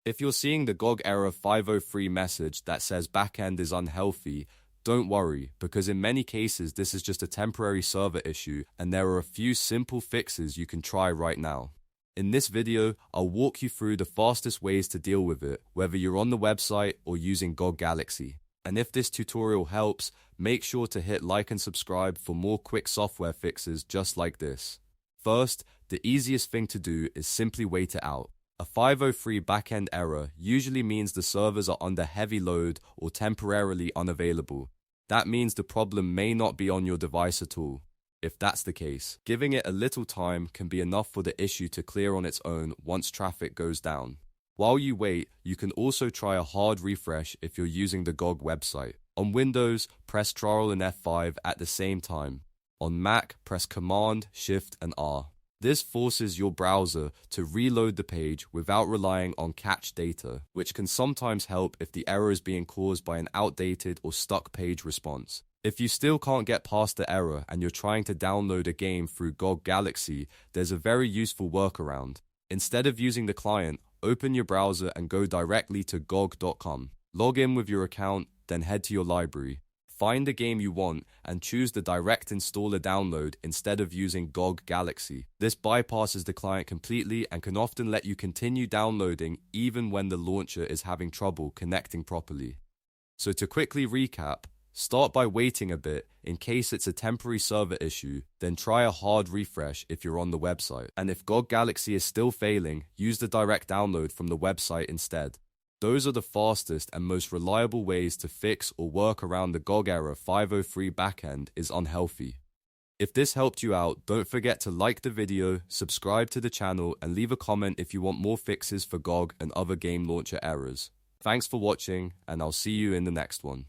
If you're seeing the GOG error 503 message that says backend is unhealthy, don't worry, because in many cases this is just a temporary server issue and there are a few simple fixes you can try right now. In this video, I'll walk you through the fastest ways to deal with it, whether you're on the website or using GOG Galaxy. And if this tutorial helps, make sure to hit like and subscribe for more quick software fixes just like this. First, the easiest thing to do is simply wait it out. A 503 backend error usually means the servers are under heavy load or temporarily unavailable. That means the problem may not be on your device at all. If that's the case, giving it a little time can be enough for the issue to clear on its own once traffic goes down. While you wait, you can also try a hard refresh if you're using the GOG website. On Windows, press Ctrl and F5 at the same time. On Mac, press Command, Shift and R. This forces your browser to reload the page without relying on cached data, which can sometimes help if the error is being caused by an outdated or stuck page response. If you still can't get past the error and you're trying to download a game through GOG Galaxy, there's a very useful workaround. Instead of using the client, open your browser and go directly to GOG.com. Log in with your account, then head to your library. Find the game you want and choose the direct installer download instead of using GOG Galaxy. This bypasses the client completely and can often let you continue downloading even when the launcher is having trouble connecting properly. So to quickly recap, start by waiting a bit in case it's a temporary server issue, then try a hard refresh if you're on the website. And if GOG Galaxy is still failing, use the direct download from the website instead. Those are the fastest and most reliable ways to fix or work around the GOG error 503 backend is unhealthy. If this helped you out, don't forget to like the video, subscribe to the channel, and leave a comment if you want more fixes for GOG and other game launcher errors. Thanks for watching, and I'll see you in the next one.